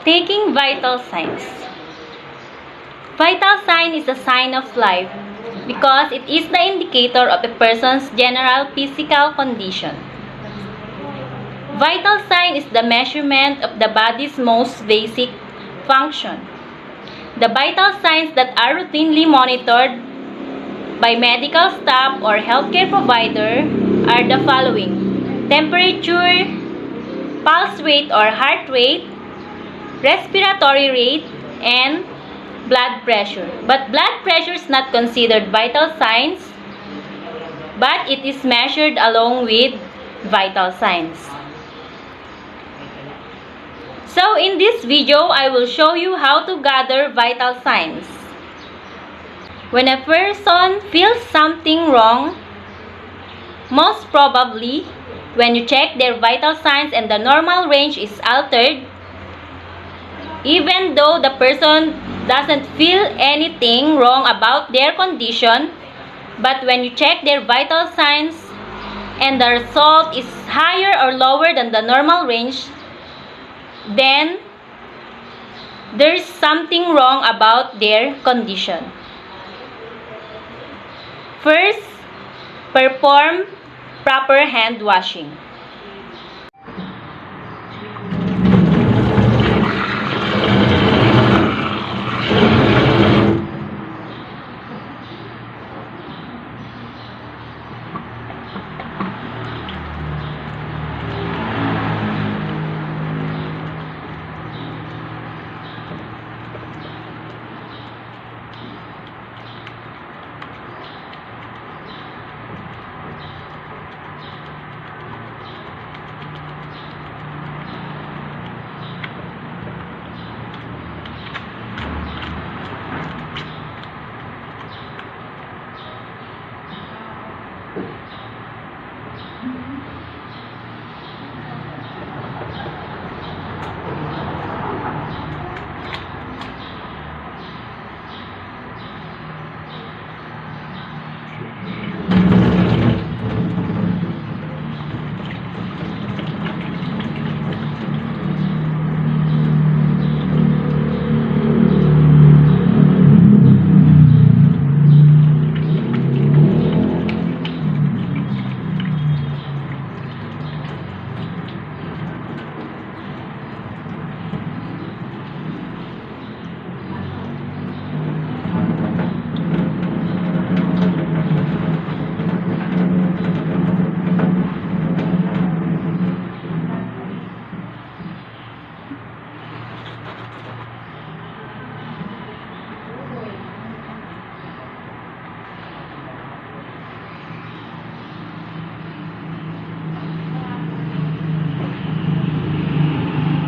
Taking vital signs. Vital sign is a sign of life because it is the indicator of a person's general physical condition. Vital sign is the measurement of the body's most basic function. The vital signs that are routinely monitored by medical staff or healthcare provider are the following: temperature, pulse rate or heart rate, respiratory rate, and blood pressure. But blood pressure is not considered vital signs, but it is measured along with vital signs. So in this video, I will show you how to gather vital signs. When a person feels something wrong, most probably when you check their vital signs and the normal range is altered, even though the person doesn't feel anything wrong about their condition, but when you check their vital signs and the result is higher or lower than the normal range, then there's something wrong about their condition. First, perform proper hand washing.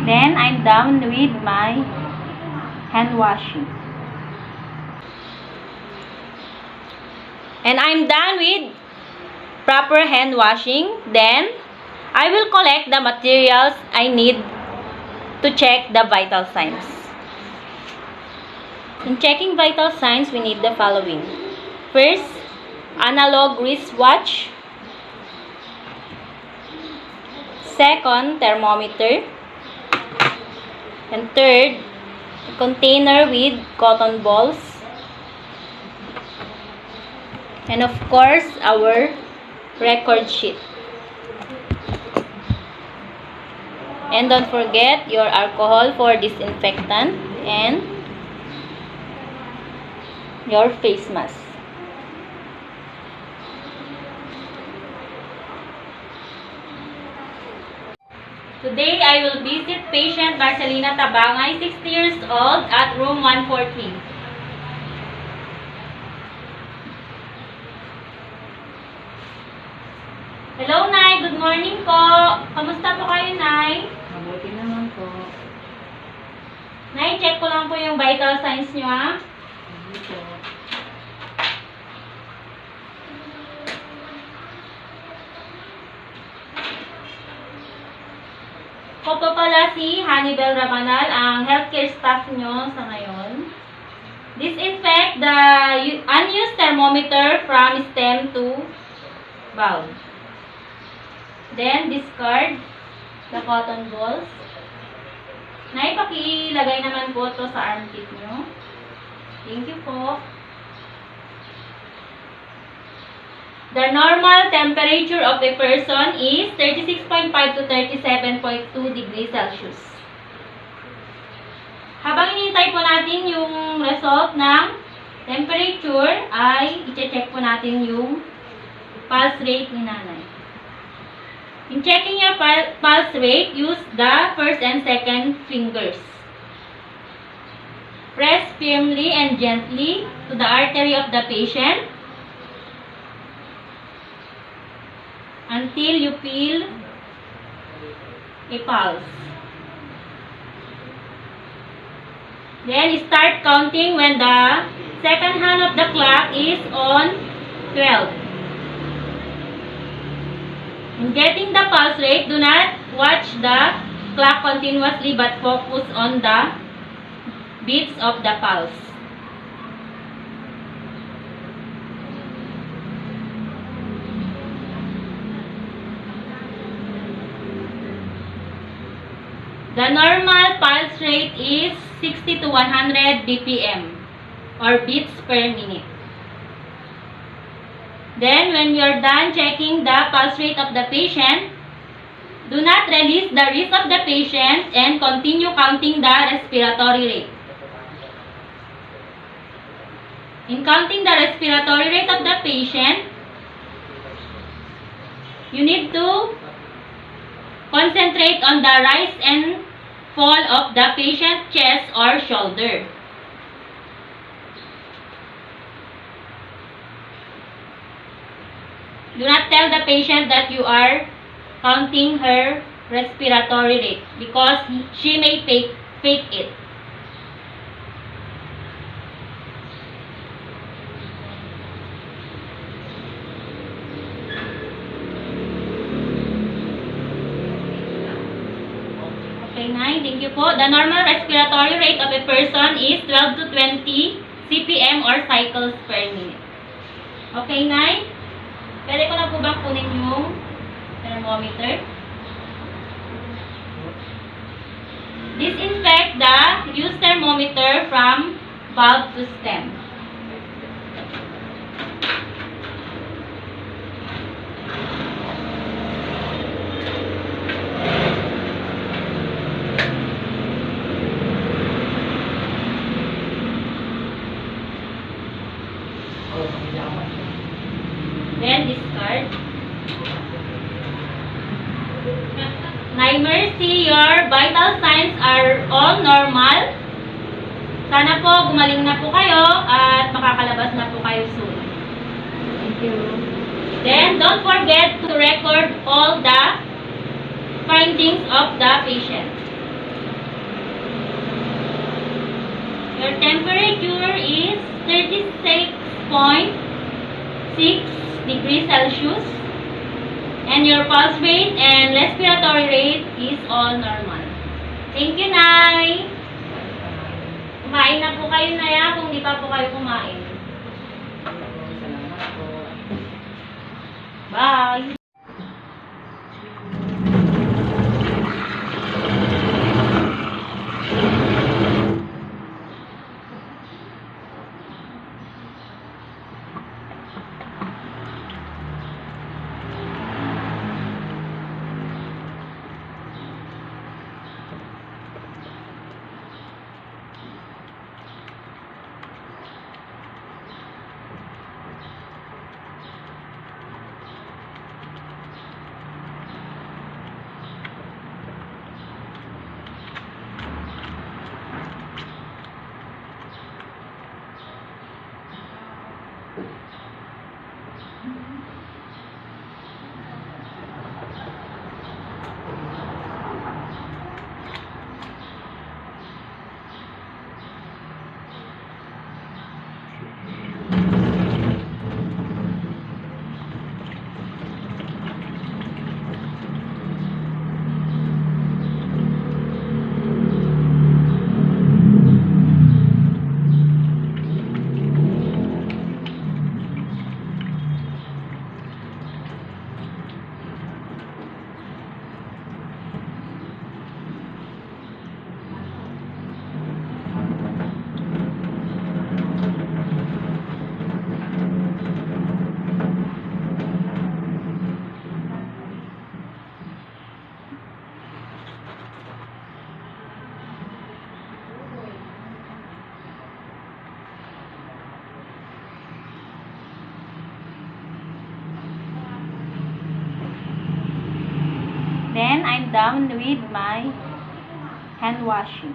Then I'm done with my hand washing. And I'm done with proper hand washing. Then I will collect the materials I need to check the vital signs. In checking vital signs, we need the following. First, analog wristwatch. Second, thermometer. And third, a container with cotton balls. And of course, our record sheet. And don't forget your alcohol for disinfectant and your face mask. Today, I will visit patient Marcelina Tabangay, 60 years old, at room 143. Hello, Nay. Good morning po. Kamusta po kayo, Nay? Mabuti naman po. Nay, check ko lang po yung vital signs nyo, ha? Dito. Ko po pala si Hannibal Rabanal, ang healthcare staff nyo sa ngayon. Disinfect the unused thermometer from stem to valve. Then discard the cotton balls. Nay, pakilagay naman po to sa armpit nyo. Thank you po. The normal temperature of a person is 36.5 to 37.2 degrees Celsius. Habang hinihintay po natin yung result ng temperature, ay i-check po natin yung pulse rate ni nanay. In checking your pulse rate, use the first and second fingers. Press firmly and gently to the artery of the patient until you feel a pulse. Then start counting when the second hand of the clock is on 12. In getting the pulse rate, do not watch the clock continuously but focus on the beats of the pulse. The normal pulse rate is 60 to 100 BPM or beats per minute. Then, when you're done checking the pulse rate of the patient, do not release the wrist of the patient and continue counting the respiratory rate. In counting the respiratory rate of the patient, you need to concentrate on the rise and fall of the patient's chest or shoulder. Do not tell the patient that you are counting her respiratory rate because she may fake it. Okay, Nay, thank you po. The normal respiratory rate of a person is 12 to 20 CPM or cycles per minute. Okay, Nay? Pwede ko na po bang kunin yung thermometer? Disinfect the used thermometer from valve to stem. Then discard. Nay Mercy, your vital signs are all normal. Sana po gumaling na po kayo at makakalabas na po kayo soon. Thank you. Then don't forget to record all the findings of the patient. Your temperature is 36.6 degrees Celsius and your pulse rate and respiratory rate is all normal. Thank you, Nay. Kumain na po kayo, Nay, kung di pa po kayo kumain. Salamat po. Bye. I'm done with my hand washing.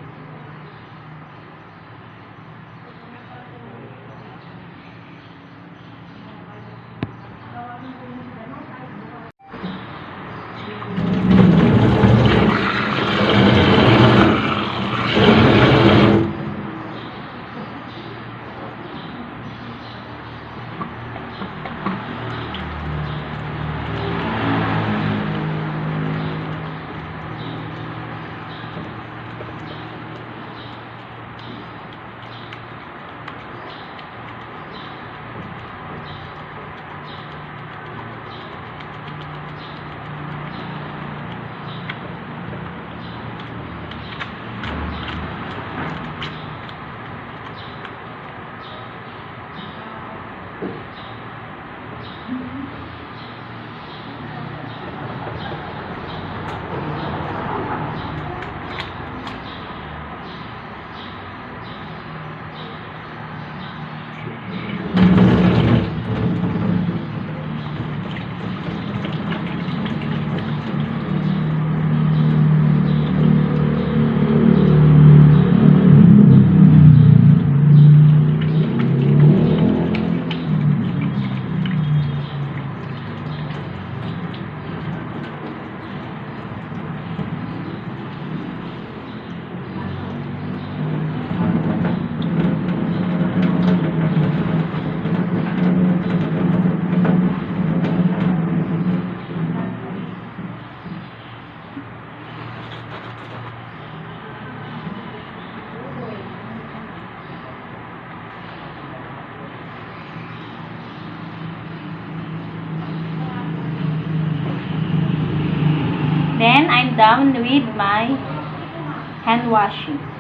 Then I'm done with my hand washing.